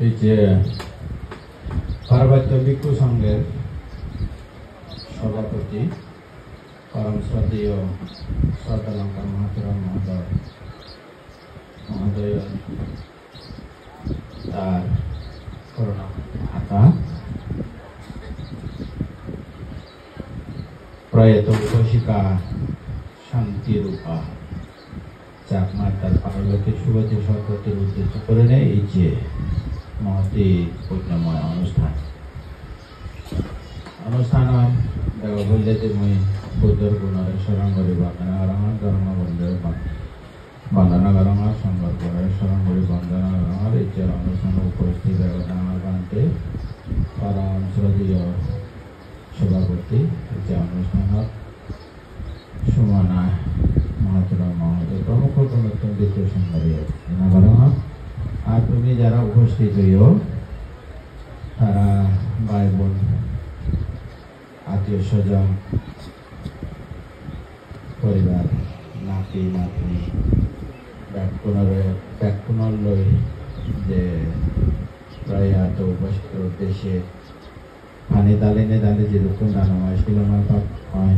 এই যে পার্বত্য ভিক্ষু সংঘের সভাপতি পরম শ্রদ্ধেয় সদালঙ্কার মহাতরম মহোদয় তার করুণা ভাতা প্রয়াত উপশিকা শান্তিরূপা চাকমার তার পারলৌকিক শুভতি সরস্বতীর উদ্দেশ্য করে নেয় এই যে মহতি পুণ্যময় অনুষ্ঠান দেওয়া বললে যে মই বুদ্ধর গুণরে স্মরণ করি বন্দনা করঙার ধর্ম বন্ধের বন্দনা করঙার সংঘর করে স্মরণ করি বন্দনা করঙার এই যে অনুষ্ঠান উপস্থিত দেবতার বান্তে পরম শ্রদ্ধেয় সভাপতি এই যে অনুষ্ঠানত সুমনা মহাতরম মহোদয় প্রমুখ প্রণতন দ্বিতীয় সংঘারী করঙার আর তুমি যারা উপস্থিত হইও তারা ভাই বোন আত্মীয় স্বজন পরিবার নাতি নাতনি ব্যাকুণর লই যে প্রয়াত উপস্থিত উদ্দেশ্যে পানি দালিনে দালি যেরকম দানময় শিলময় হয়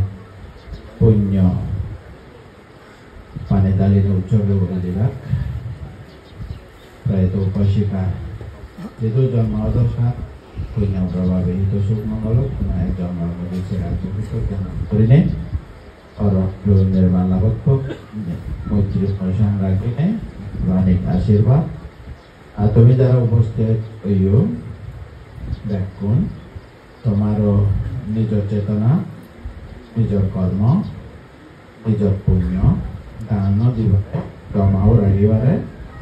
পুণ্য পানি দালিনে উৎসর্গ করে দিলাম প্রয়াত উপশিকা যেহেতু জন্মাদশা পুণ্য প্রভাবে হিত সুখ মঙ্গল এক জন্মাবধি রাজ্য করিনে নির্মাণ লাভক মৈত্রী সংরাখিনে প্রাণিক আশীর্বাদ আর তুমি যারা উপস্থিত হইও ব্যাকুণ তোমারও নিজের চেতনা নিজের কর্ম নিজের পুণ্য দান দিবারে জমাও রাখিবারে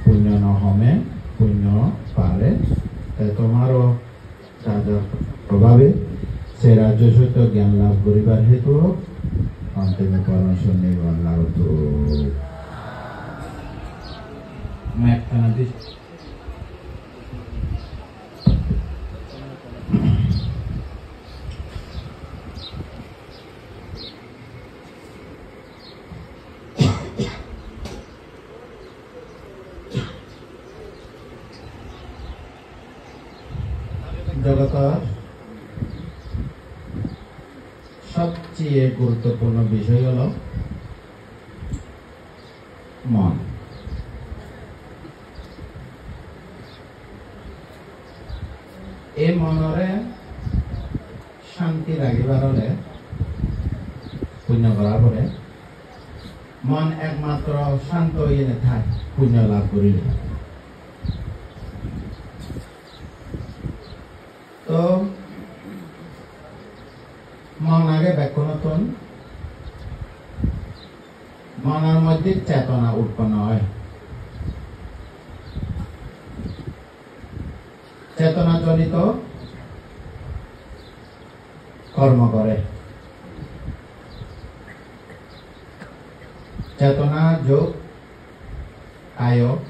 পুণ্য নহমে পুণ্য পারে তোমারও রাজার প্রভাবে সে রাজ্য সহিত জ্ঞান লাভ করিবার হেতু অন্তিম পরমেশ্বর নির্মাণ লাভ জগতের সবচেয়ে গুরুত্বপূর্ণ বিষয় হল মন। এই মনরে শান্তি রাখিবার হলে পুণ্য করার পরে মন একমাত্র শান্ত হয়ে থাকে পুণ্য লাভ করিলে। তো মন আগে ব্যাকুণতন মনের মধ্যে চেতনা উৎপন্ন হয়। চেতনা জনিত কর্ম করে। চেতনা যোগ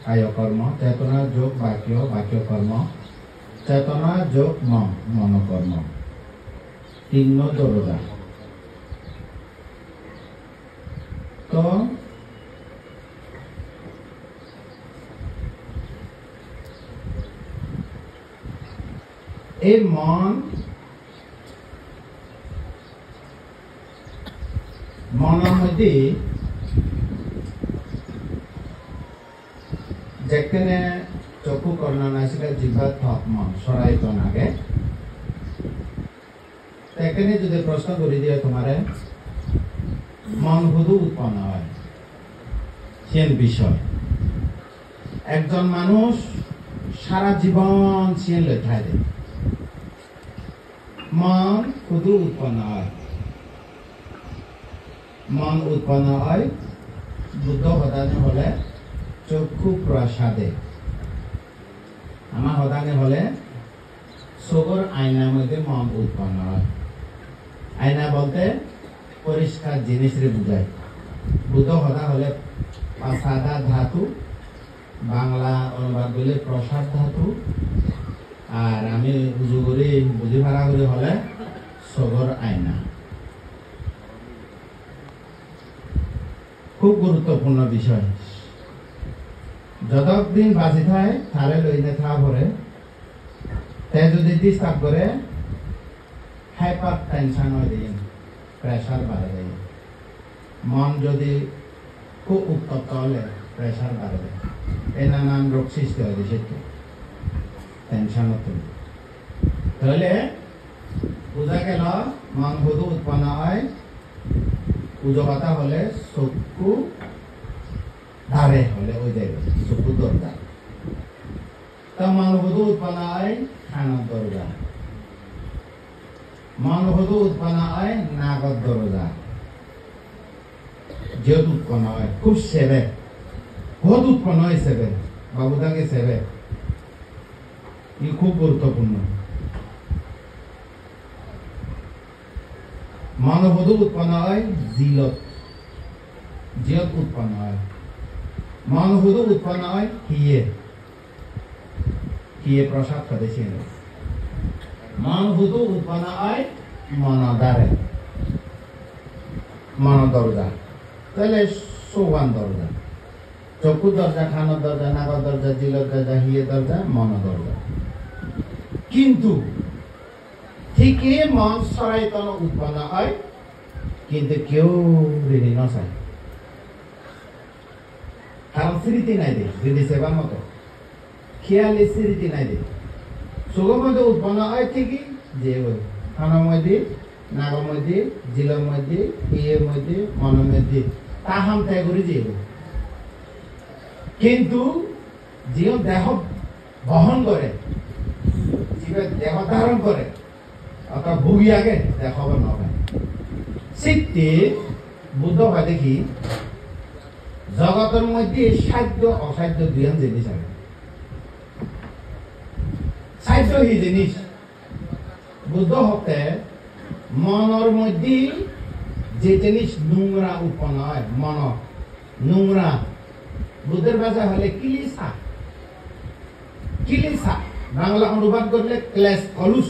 কায় কর্ম, চেতনা যোগ বাক্য কর্ম, চেতনা যোগ মনকর্ম, তিন দরজা। তো এই মনের মধ্যে যেখানে চক্ষু কর্ণ নাসিকা জিহ্বা ত্বক মন সরাইত নাগে সেখানে যদি প্রশ্ন করে দিয়ে তোমারে মন শুধু উৎপন্ন হয় সেন বিষয়। একজন মানুষ সারা জীবন সেন লেখায় দেয়, মন শুধু উৎপন্ন হয়। মন উৎপন্ন হয় বুদ্ধ সদানে হলে চক্ষু প্রসাদে, আমার সদানে হলে চোখের আয়নার মধ্যে মন উৎপন্ন হয়। আয়না বলতে পরিষ্কার জিনিসরে বুঝায়। বুদ্ধ সদা হলে প্রসাদা ধাতু, বাংলা অনুবাদ বলে প্রসাদ ধাতু, আর আমি উজু করে বুঝি ভাড়া করে হলে চোখের আয়না। খুব গুরুত্বপূর্ণ বিষয়। যতদিন বাঁচি থাকে তারে লইনে থা ভরে তে যদি ডিস্টার্ব করে হাইপার টেনশন হয়ে যায়, প্রেশার বাড়ে যায়। মন যদি খুব উত্তপ্ত হলে প্রেশার বাড়ে যায়, এই নানান রোগ সৃষ্টি হয় সেটা টেনশন হতো। তাহলে বোঝা গেল মন শুধু উৎপন্ন হয় উজকতা হলে চক্ষু ধারে হলে ওই জায়গা চক্ষু দরজা। তা মন শুধু উৎপন্ন হয় কাণৰ দরজা, মন শুধু উৎপন্ন হয় নাগর দরজা। যেহেতু উৎপন্ন হয় খুব সেবে, বহুত উৎপন্ন হয় সেবে, বাবুদাকে সেবে, ই খুব গুরুত্বপূর্ণ। মন শুধু উৎপন্ন হয় জিলত, জিয়ত উৎপন্ন হয়। মন শুধু উৎপন্ন হয় হিয়ে, হিয়ে প্রসাদ করেছিল। মন শুধু উৎপন্ন হয় মনদারে, মন দরজা। তাহলে সোয়ান দরজা, চক্ষু দরজা, খানোর দরজা, নাগর দরজা, জিলত দরজা, হিয়ে দরজা, মন দরজা। কিন্তু ঠিকই মন সরাইতন উৎপন্ন হয়, কিন্তু কেউ ঋণী নচায়, কারণ স্মৃতি নাই দে, ঋণী সেবার মতো খেয়ালি স্মৃতি নাই দে। চোখের মধ্যে উৎপন্ন হয় ঠিকই, যে ওই খানোর মধ্যে, নাগর মধ্যে, জিলের মধ্যে, হিয়ের মধ্যে, মনের মধ্যে তা হাম ত্যাগ করে যে, কিন্তু যিও দেহ বহন করে, জীবে দেহ ধারণ করে, অর্থাৎ ভুগি আগে দেখাব নয়। সিদ্ধি বুদ্ধ হয় দেখি জগতের মধ্যে সাধ্য অসাধ্য দুইজন জিনিস আছে। সাধ্য হি জিনিস বুদ্ধ হতে মনের মধ্যে যে জিনিস নোংরা উৎপন্ন হয়, মন নোংরা, বুদ্ধের ভাষা হলে কিলিসা, কিলিসা বাংলা অনুবাদ করলে ক্লেশ কলুষ,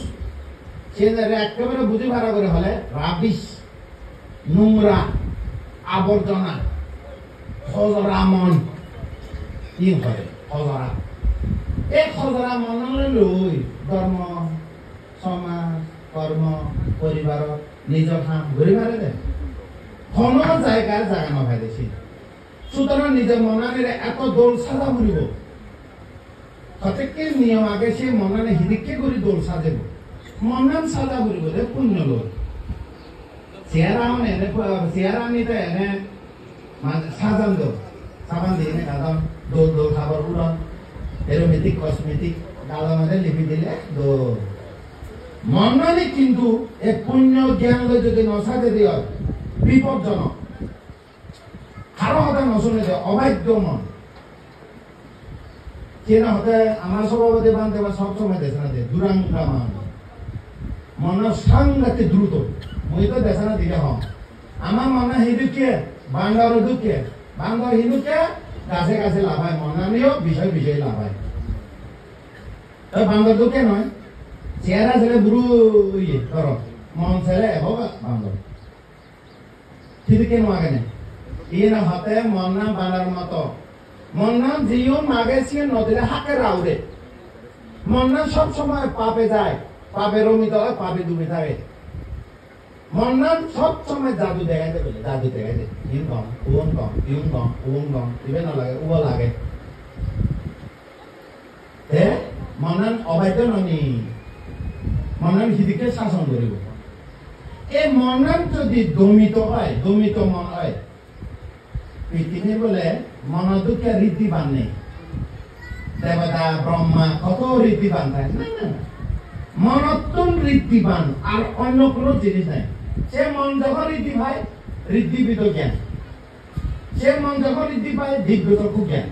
সে একেবারে বুঝি ভাড়া করে হলে রাবিশ, নোংরা, আবর্জনা, খজরা মন, ই হয় খজরা। এই খজরা মনলৈ লৈ ধর্ম, সমাজ, কর্ম, পরিবার, নিজের কাম ঘুরি মারে দেয়, কোনো জায়গায় জায়গা নভাই দেখি। সুতরাং নিজের মনানের এত দোল সাজা ঘুরিব, প্রত্যেকের নিয়ম আগে সে মনানে হিদিকে করে দোল সাজাব, মনান সাজা ঘুরিব যে পুণ্য লোক। চেহারা মানে এনে চেহারা নিতে এনে সাজান দো, সাবান দিয়ে এনে গাদাম দোল দোল খাবার উড়ান, এরোমেটিক কসমেটিক গালা মানে লিপি দিলে দোল। মনানে কিন্তু এই পুণ্য জ্ঞান যদি নসাজে দিয়ে বিপজ্জনক, কারো হতে নশুনে যে অবাধ্য মন। চেনা হতে আমার সভাপতি বানতে বা সবসময় দেশে না দিয়ে দুরাঙ্গা মান, মন সাংঘাতিক দ্রুত, মই তো দেশে না দিলে হম। আমার মনে হিঁদুকে বাংলার দুঃখে, বাংলার হিঁদুকে গাছে গাছে লাভায়, মনানেও বিষয় বিষয় লাভায়। বাংলার দুঃখে নয়, চেহারা ছেলে বুড়ো ইয়ে ধরো, মন ছেলে হোক বাংলার হিঁদুকে নোয়াগে না। ইয়ে না হাতে মন্না বানার মতো, মন্না জিও মাগে সিয়ে নদীরে হাকে রাউরে, মন্না সব সময় পাপে যায়, পাপে রমিত হয়, পাপে ডুবে থাকে। মন্না সব সময় জাদু দেখাইতে বলে, জাদু দেখাইতে ইউন কম উন কম ইউন কম উন কম ইবে না লাগে উব লাগে। মন্নান অবাধ্য ননি, মন্নান হিদিকে শাসন করিব। এই মন্নান যদি দমিত হয়, দমিত মন হয়, পৃথিবী বলে মন দুঃখে ঋদ্ধিবান নেই, দেবতা ব্রহ্মা কত ঋদ্ধিবান থাকে না, না মনত্তম ঋদ্ধিবান আর অন্য কোন জিনিস নাই। সে মন যখন ঋদ্ধি পায় ঋদ্ধিবিদ জ্ঞান, সে মন যখন ঋদ্ধি পায় দিব্যচক্ষু জ্ঞান,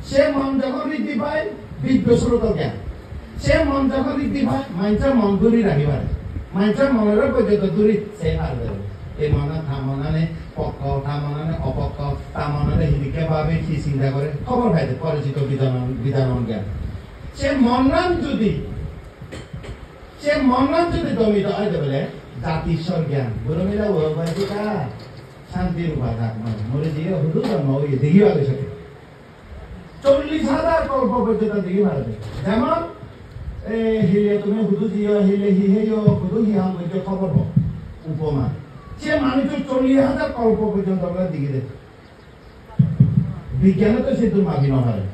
সে মন যখন ঋদ্ধি পায় দিব্যশ্রোত জ্ঞান, সে মন যখন ঋদ্ধি পায় মানুষের মন দূরি রাখি পারে, মানুষের মনের পর্যন্ত দূরি সে পারবে। এই মনে থামনানে পক্ষ, থামনানে অপক্ষ, তামনানে হিদিকে ভাবে কি চিন্তা করে খবর পাইতে পরিচিত বিধান জ্ঞান। সে মন্নান যদি দমিত হয় বলে জাতিস্বর জ্ঞান বলে মিলা ও বাজিকা শান্তির উপায় থাক মানে মরে দিয়ে হুদু জন্ম হয়ে দেখি ভালো সাথে 40,000 কল্প পর্যন্ত দেখি ভালো। যেমন হিলে তুমি হুদু দিও হিলে হিহেও হুদু হিহাম বলতে খবর হোক উপমা সে মানুষের 40,000 কল্প পর্যন্ত আমরা দিকে দেখ বিজ্ঞানে তো সে তোর মাগি নহারে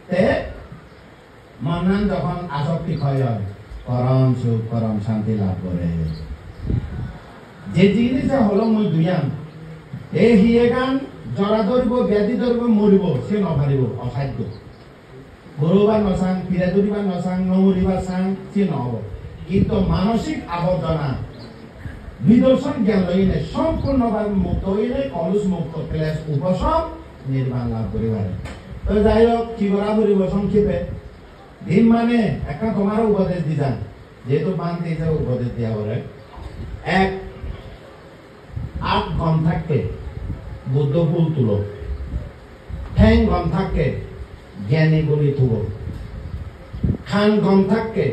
তে মনন যখন আসক্তি ক্ষয় হয় পরম সুখ পরম শান্তি লাভ করে যে জিনিসটা হলো মই দুয়ান এই হিয়ে গান জরা ধরব ব্যাধি ধরব মরিব সে নভারিব অসাধ্য গরুবা নসাং ফিরা ধরিবা নসাং নমরিবা সাং সে নহব কিন্তু মানসিক আবর্জনা বিদর্শন জ্ঞান লইলে সম্পূর্ণভাবে মুক্ত হইলে কলুষ মুক্ত ক্লেশ উপশম নির্মাণ লাভ করিবার তো যাই হোক কি করা করিব সংক্ষেপে দিন মানে একটা তোমারও উপদেশ দি যান যেহেতু বানতে যাও উপদেশ দিয়া বলে এক 8 গম থাকতে বুদ্ধ ফুল তুলো ঠ্যাং গম থাকে জ্ঞানী গুণী তুলো খান গম থাকে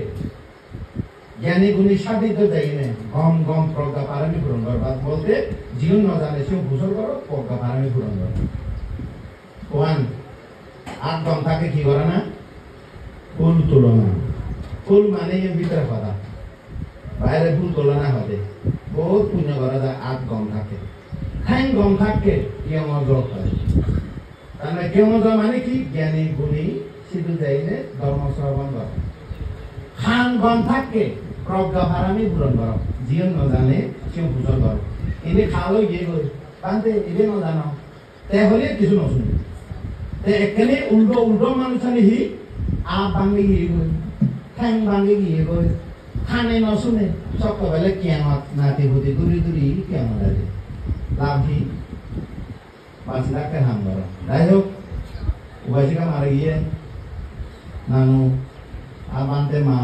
জ্ঞানী গুণী সাধিত যাই না গম গম প্রজ্ঞা পারামি পূরণ করবার বলতে জীবন ন জানে সেও ভূষণ করো প্রজ্ঞা পারামি পূরণ করো ওয়ান 8 গম থাকে কি করে না ফুল তুলো না ফুল মানে এর ভিতরে কথা বাইরে ফুল তোলা না হতে বহুত পুণ্য করা যায় 8 গম থাকে ঠ্যাং গম থাকে কেউ জল করে তাহলে কেউ মানে কি জ্ঞানী গুণী সিধু যাইলে ধর্ম শ্রবণ কর খান গম থাকে প্রজ্ঞা ভারামি পূরণ কর জীবন ন জানে সেও ভূষণ কর এনে খাওয়ালো গিয়ে গই কানতে এনে ন জানো তে হলে কিছু নশুনি তে এখানে উল্টো উল্টো মানুষ আনি হি আ ভাঙে গিয়ে গই ঠ্যাং ভাঙে গিয়ে গই খানে নশুনে সকালবেলা কিয়ামত নাতি ভূতি দূরি দূরি কিয়ামত আছে লাভ কি 5 লাখ হাম করো যাই হোক উপাসিকা মারা গিয়ে নানু আমান্তে মা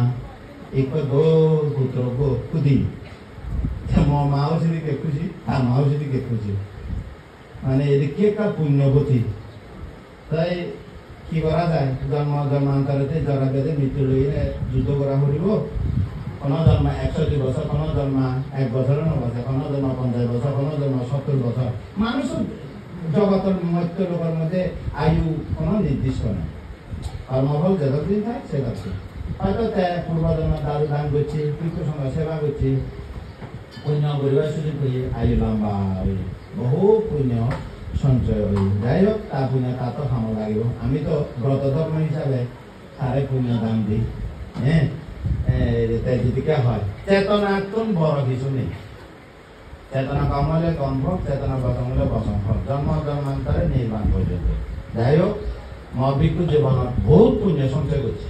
এক দো পুত্র গো কুদি মাও সেদিকে খুশি আর মাও সেদিকে খুশি মানে এদিকে একটা পুণ্যবতী তাই কি করা যায় জন্মান্তরেতে জরা বেঁধে মৃত্যু লইলে যুদ্ধ করা হরিব কোনো জন্ম 102 বছর কোনো জন্ম 1 বছর 9 বছর কোনো জন্ম 50 বছর কোনো জন্ম 70 বছর মানুষ জগতের মধ্য লোকের মধ্যে আয়ু কোনো নির্দিষ্ট নেই কর্মফল যতদিন থাকে সেতদিন হয়তো পূর্বজন্ম দাদু দান করছে পিতৃ সঙ্গ সেবা করছে পুণ্য পরিবার সুযোগ হয়ে আয়ু লম্বা হয়ে বহু পুণ্য সঞ্চয় হয়ে যাই হোক তা পুণ্য তা তো খামো লাগিব আমি তো ব্রত ধর্ম হিসাবে তারে পুণ্য দান দিই হ্যাঁ যেদিকে হয় চেতনা কোন বড় কিছু নেই চেতনা কম হলে কম হোক চেতনা বসম হলে বসম হোক জন্ম জন্মান্তরে নির্মাণ পর্যন্ত যাই হোক মহাবিজ্ঞ জীবনত বহুত পুণ্য সঞ্চয় করছে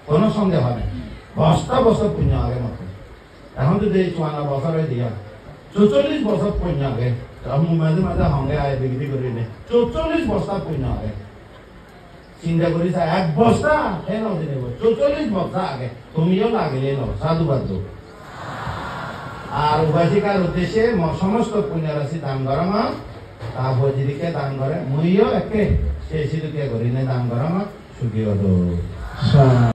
কোনো সন্দেহ নেই বস্তা বছর পুণ্য আগে মতো এখন যদি 54 বছর হয়ে দিয়া 44 বছর পুণ্য আগে মাঝে মাঝে সঙ্গে আয় বিক্রি করি নে 44 বস্তা পুণ্য আগে চিন্তা করি 1 বস্তা কেন দিনে 44 বস্তা আগে তুমিও লাগলে নো সাধুবাদ দো আর উপাসিকার উদ্দেশ্যে সমস্ত পুণ্য রাশি দান করাম তারপর যেদিকে দান করে মুইও একে সে সিধুকে করি দান করাম সুখী হতো